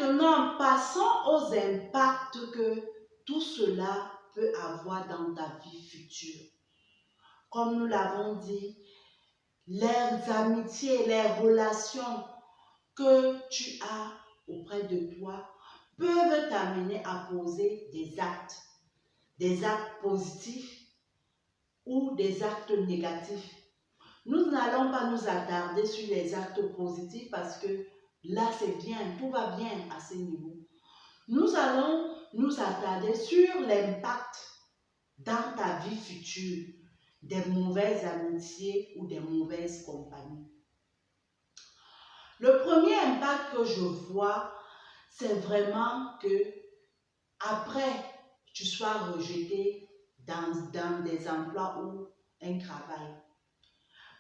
Maintenant, passons aux impacts que tout cela peut avoir dans ta vie future. Comme nous l'avons dit, les amitiés, les relations que tu as auprès de toi peuvent t'amener à poser des actes positifs ou des actes négatifs. Nous n'allons pas nous attarder sur les actes positifs parce que là c'est bien, tout va bien à ce niveau. Nous allons nous attarder sur l'impact dans ta vie future des mauvaises amitiés ou des mauvaises compagnies. Le premier impact que je vois, c'est vraiment que après tu sois rejeté dans des emplois ou un travail.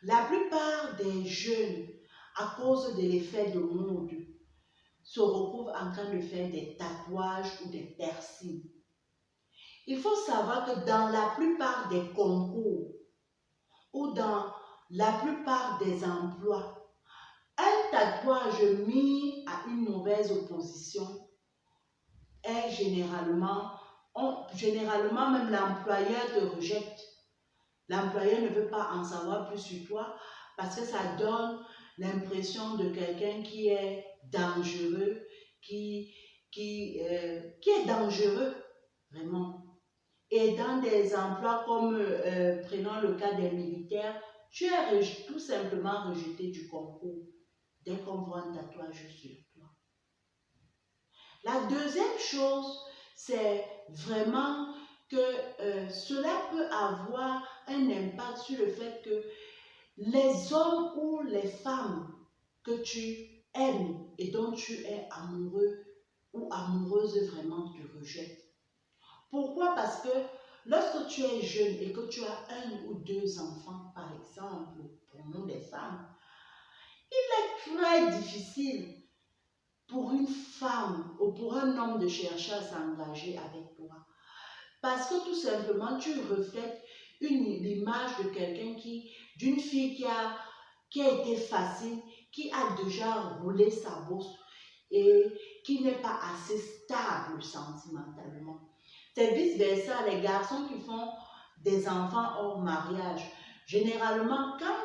La plupart des jeunes, à cause de l'effet de mode, se retrouvent en train de faire des tatouages ou des piercings. Il faut savoir que dans la plupart des concours ou dans la plupart des emplois, un tatouage mis à une mauvaise position est généralement même l'employeur te rejette. L'employeur ne veut pas en savoir plus sur toi parce que ça donne l'impression de quelqu'un qui est dangereux, qui est dangereux, vraiment. Et dans des emplois comme, prenons le cas des militaires, tu es tout simplement rejeté du concours dès qu'on voit un tatouage sur toi. La deuxième chose, c'est vraiment que cela peut avoir un impact sur le fait que les hommes ou les femmes que tu aimes et dont tu es amoureux ou amoureuse vraiment te rejettent. Pourquoi? Parce que lorsque tu es jeune et que tu as un ou deux enfants, par exemple, pour nous les femmes, il est très difficile pour une femme ou pour un homme de chercher à s'engager avec toi. Parce que tout simplement, tu reflètes l'image de quelqu'un d'une fille qui a été facile, qui a déjà roulé sa bosse et qui n'est pas assez stable sentimentalement. C'est vice-versa, les garçons qui font des enfants hors mariage. Généralement, quand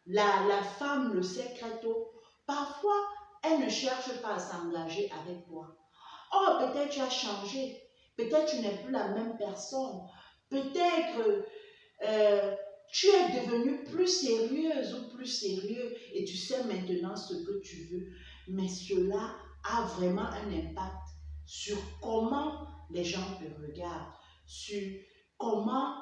la femme le sait très tôt, parfois, elle ne cherche pas à s'engager avec toi. Or, peut-être tu as changé. Peut-être tu n'es plus la même personne. Peut-être tu es devenue plus sérieuse ou plus sérieux et tu sais maintenant ce que tu veux. Mais cela a vraiment un impact sur comment les gens te regardent, sur comment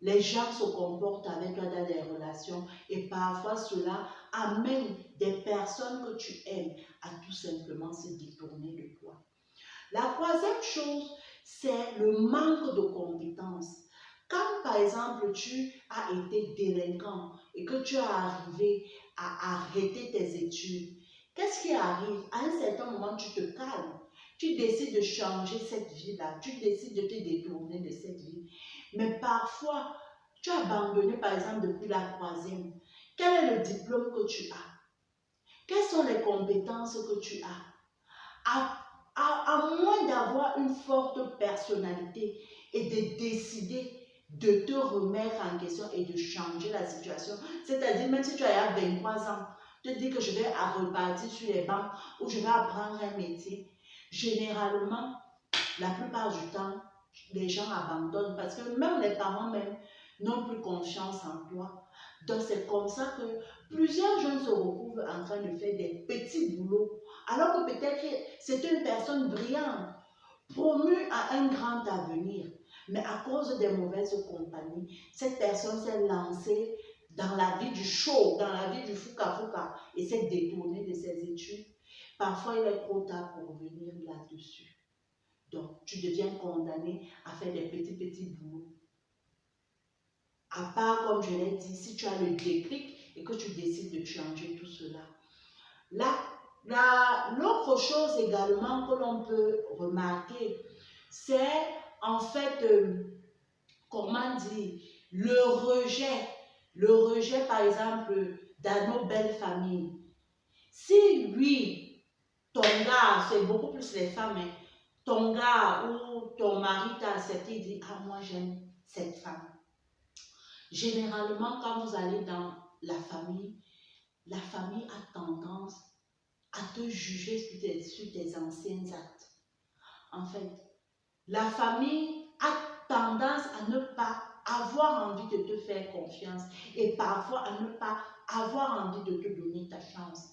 les gens se comportent avec toi dans des relations. Et parfois cela amène des personnes que tu aimes à tout simplement se détourner de toi. La troisième chose, c'est le manque de compétences. Quand par exemple tu as été délinquant et que tu as arrivé à arrêter tes études, qu'est-ce qui arrive? À un certain moment, tu te calmes. Tu décides de changer cette vie-là. Tu décides de te détourner de cette vie. Mais parfois, tu as abandonné par exemple depuis la troisième. Quel est le diplôme que tu as? Quelles sont les compétences que tu as? À moins d'avoir une forte personnalité et de décider de te remettre en question et de changer la situation. C'est-à-dire, même si tu as 23 ans, te dis que je vais repartir sur les bancs ou je vais apprendre un métier. Généralement, la plupart du temps, les gens abandonnent parce que même les parents même n'ont plus confiance en toi. Donc c'est comme ça que plusieurs jeunes se retrouvent en train de faire des petits boulots alors que peut-être c'est une personne brillante, promue à un grand avenir. Mais à cause des mauvaises compagnies, cette personne s'est lancée dans la vie du show, dans la vie du fouca-fouca et s'est détournée de ses études. Parfois, il est trop tard pour revenir là-dessus. Donc, tu deviens condamné à faire des petits boulots. À part, comme je l'ai dit, si tu as le déclic et que tu décides de changer tout cela. L'autre chose également que l'on peut remarquer, c'est en fait, comment dire, le rejet par exemple dans nos belles familles. Si lui, ton gars, c'est beaucoup plus les femmes, hein, ton gars ou ton mari t'a accepté, il dit, ah, moi j'aime cette femme. Généralement, quand vous allez dans la famille a tendance à te juger sur tes anciens actes. En fait, la famille a tendance à ne pas avoir envie de te faire confiance et parfois à ne pas avoir envie de te donner ta chance.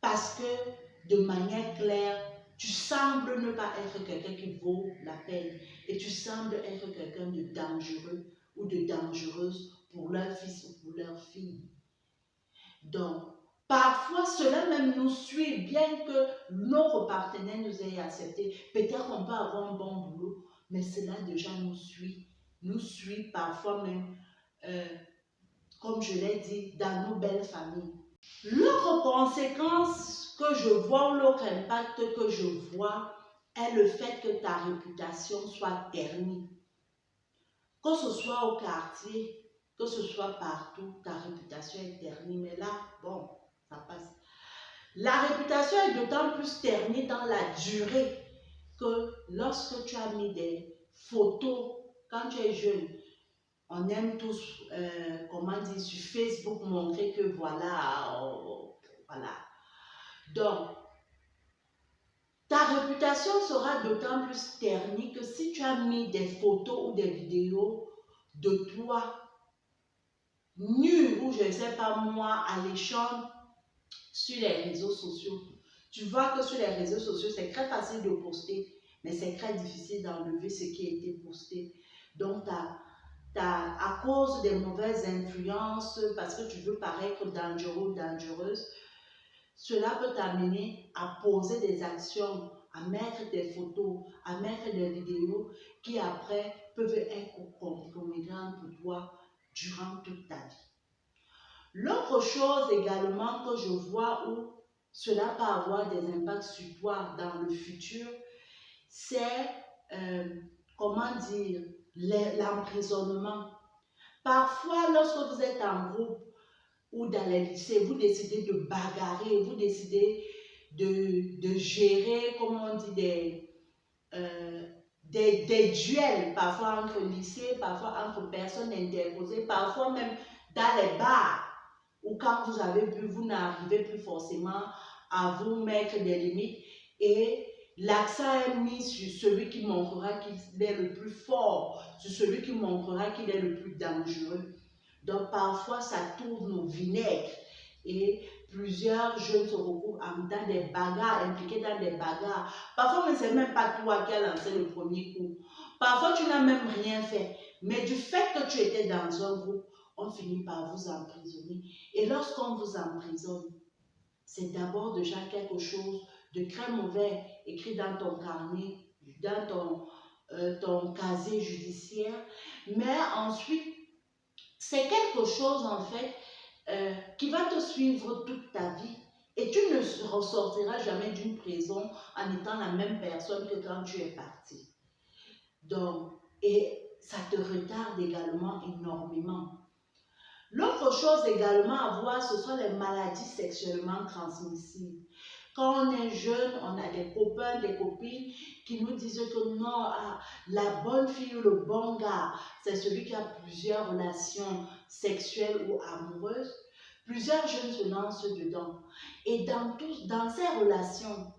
Parce que de manière claire, tu sembles ne pas être quelqu'un qui vaut la peine et tu sembles être quelqu'un de dangereux ou de dangereuse pour leur fils ou pour leur fille. Donc, parfois, cela même nous suit, bien que notre partenaire nous ait accepté. Peut-être qu'on peut avoir un bon boulot, mais cela déjà nous suit parfois même, euh, comme je l'ai dit, dans nos belles familles. L'autre conséquence que je vois, ou l'autre impact que je vois, est le fait que ta réputation soit ternie. Que ce soit au quartier, que ce soit partout, ta réputation est ternie. Mais là, bon, ça passe. La réputation est d'autant plus ternie dans la durée que lorsque tu as mis des photos, quand tu es jeune, on aime tous, comment dire, sur Facebook montrer que voilà, voilà. Donc, ta réputation sera d'autant plus ternie que si tu as mis des photos ou des vidéos de toi nu ou je ne sais pas moi, alléchant sur les réseaux sociaux. Tu vois que sur les réseaux sociaux, c'est très facile de poster, mais c'est très difficile d'enlever ce qui a été posté. Donc, à cause des mauvaises influences, parce que tu veux paraître dangereux ou dangereuse, cela peut t'amener à poser des actions, à mettre des photos, à mettre des vidéos qui après peuvent être compromettantes pour toi durant toute ta vie. L'autre chose également que je vois où cela peut avoir des impacts sur toi dans le futur, c'est, comment dire, l'emprisonnement. Parfois, lorsque vous êtes en groupe ou dans les lycées, vous décidez de bagarrer, vous décidez de gérer, comment on dit, des duels, parfois entre lycées, parfois entre personnes interposées, parfois même dans les bars, ou quand vous avez bu, vous n'arrivez plus forcément à vous mettre des limites et l'accent est mis sur celui qui montrera qu'il est le plus fort, sur celui qui montrera qu'il est le plus dangereux. Donc parfois ça tourne au vinaigre et plusieurs jeunes se retrouvent dans des bagarres, impliqués dans des bagarres. Parfois, mais ce n'est même pas toi qui as lancé le premier coup. Parfois, tu n'as même rien fait. Mais du fait que tu étais dans un groupe, on finit par vous emprisonner. Et lorsqu'on vous emprisonne, c'est d'abord déjà quelque chose de très mauvais écrit dans ton carnet, dans ton casier judiciaire. Mais ensuite, c'est quelque chose en fait qui va te suivre toute ta vie. Et tu ne ressortiras jamais d'une prison en étant la même personne que quand tu es parti. Donc, et ça te retarde également énormément. L'autre chose également à voir, ce sont les maladies sexuellement transmissibles. Quand on est jeune, on a des copains, des copines qui nous disent que non, la bonne fille ou le bon gars, c'est celui qui a plusieurs relations sexuelles ou amoureuses. Plusieurs jeunes se lancent dedans. Et dans ces relations,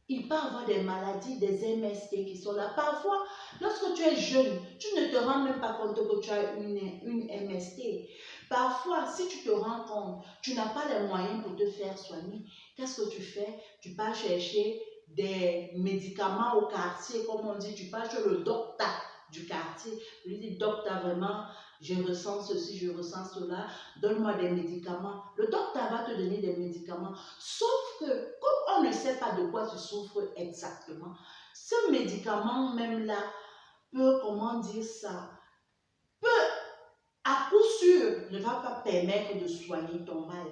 il peut y avoir des maladies, des MST qui sont là. Parfois, lorsque tu es jeune, tu ne te rends même pas compte que tu as une MST. Parfois, si tu te rends compte, tu n'as pas les moyens pour te faire soigner. Qu'est-ce que tu fais? Tu pars chercher des médicaments au quartier, comme on dit, tu pars chez le docteur du quartier. Je lui dis, docteur, vraiment, je ressens ceci, je ressens cela, donne-moi des médicaments. Le docteur va te donner des médicaments. Sauf que, comme on ne sait pas de quoi tu souffres exactement, ce médicament même là peut, comment dire ça, peut à coup sûr ne va pas permettre de soigner ton mal.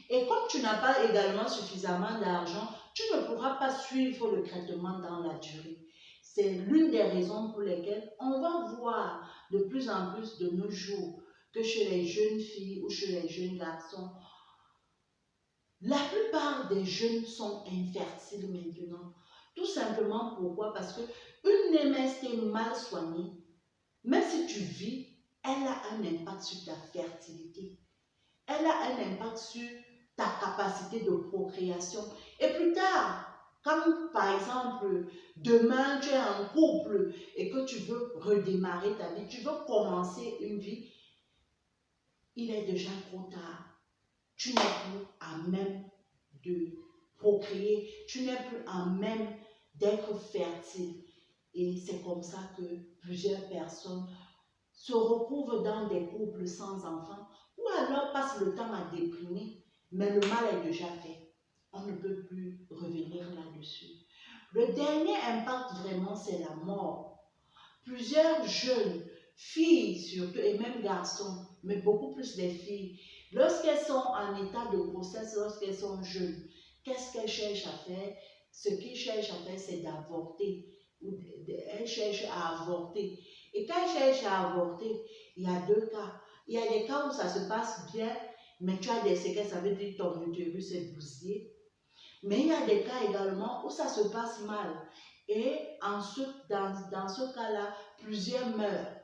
Et comme tu n'as pas également suffisamment d'argent, tu ne pourras pas suivre le traitement dans la durée. C'est l'une des raisons pour lesquelles on va voir de plus en plus de nos jours que chez les jeunes filles ou chez les jeunes garçons, La plupart des jeunes sont infertiles maintenant. Tout simplement pourquoi? Parce que une MST mal soignée, même si tu vis, elle a un impact sur ta fertilité. Elle a un impact sur ta capacité de procréation. Et plus tard, quand par exemple, demain tu es en couple et que tu veux redémarrer ta vie, tu veux commencer une vie, il est déjà trop tard. Tu n'es plus à même de procréer, tu n'es plus à même d'être fertile. Et c'est comme ça que plusieurs personnes se retrouvent dans des couples sans enfants ou alors passent le temps à déprimer, mais le mal est déjà fait. On ne peut plus revenir là-dessus. Le dernier impact vraiment, c'est la mort. Plusieurs jeunes, filles surtout, et même garçons, mais beaucoup plus les filles, lorsqu'elles sont en état de grossesse, lorsqu'elles sont jeunes, qu'est-ce qu'elles cherchent à faire? Ce qu'ils cherchent à faire, c'est d'avorter. Elles cherchent à avorter. Et quand elles cherchent à avorter, il y a deux cas. Il y a des cas où ça se passe bien, mais tu as des séquelles, ça veut dire que ton utérus est bousillé. Mais il y a des cas également où ça se passe mal. Et dans ce cas-là, plusieurs meurent.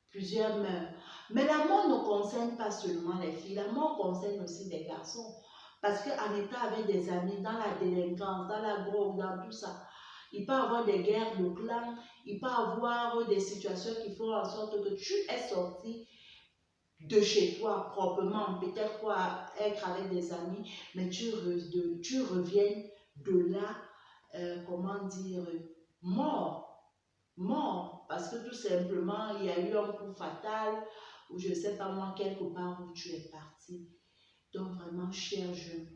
Plusieurs meurent. Mais la mort ne concerne pas seulement les filles, la mort concerne aussi les garçons. Parce qu'en étant avec des amis, dans la délinquance, dans la drogue, dans tout ça, il peut y avoir des guerres de clans, il peut y avoir des situations qui font en sorte que tu es sorti de chez toi proprement, peut-être quoi être avec des amis, mais tu reviens de là, comment dire, mort, mort, parce que tout simplement, il y a eu un coup fatal, ou je ne sais pas moi, quelque part où tu es parti. Donc vraiment, chers jeunes,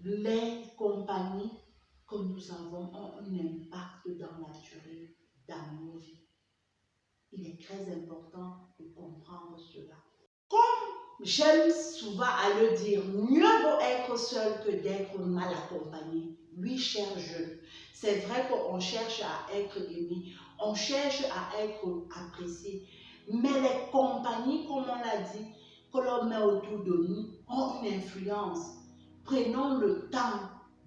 les compagnies que nous avons ont un impact dans la durée dans nos vies. Il est très important de comprendre cela. J'aime souvent à le dire, mieux vaut être seul que d'être mal accompagné. Oui, cher jeune, c'est vrai qu'on cherche à être aimé, on cherche à être apprécié, mais les compagnies, comme on l'a dit, que l'on met autour de nous, ont une influence. Prenons le temps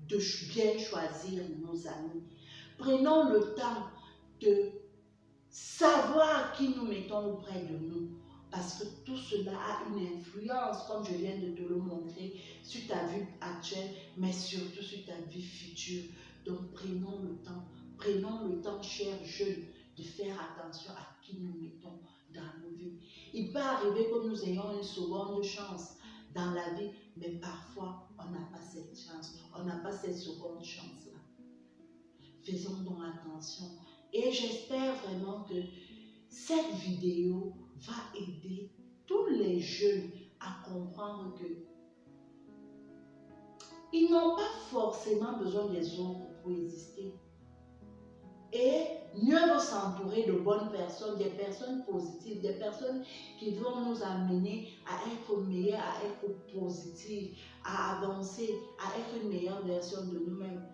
de bien choisir nos amis. Prenons le temps de savoir qui nous mettons auprès de nous. Parce que tout cela a une influence, comme je viens de te le montrer, sur ta vie actuelle, mais surtout sur ta vie future. Donc prenons le temps, chers jeunes, de faire attention à qui nous mettons dans nos vies. Il peut arriver que nous ayons une seconde chance dans la vie, mais parfois on n'a pas cette chance, on n'a pas cette seconde chance-là. Faisons donc attention. Et j'espère vraiment que cette vidéo va aider tous les jeunes à comprendre que ils n'ont pas forcément besoin des autres pour exister. Et mieux vaut s'entourer de bonnes personnes, des personnes positives, des personnes qui vont nous amener à être meilleurs, à être positifs, à avancer, à être une meilleure version de nous-mêmes.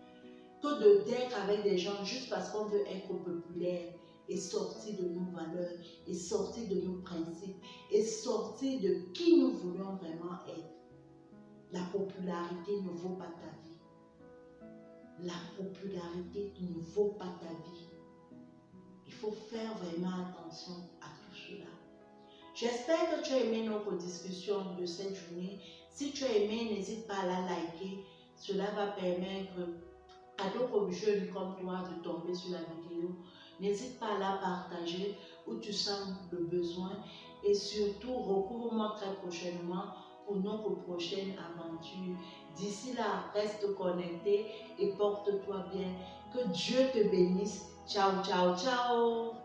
Que d'être avec des gens juste parce qu'on veut être populaire et sortir de nos valeurs, et sortir de nos principes, et sortir de qui nous voulons vraiment être. La popularité ne vaut pas ta vie. La popularité ne vaut pas ta vie. Il faut faire vraiment attention à tout cela. J'espère que tu as aimé notre discussion de cette journée. Si tu as aimé, n'hésite pas à la liker. Cela va permettre à d'autres jeunes comme toi de tomber sur la vidéo. N'hésite pas à la partager où tu sens le besoin. Et surtout, retrouve-moi très prochainement pour notre prochaine aventure. D'ici là, reste connecté et porte-toi bien. Que Dieu te bénisse. Ciao, ciao, ciao.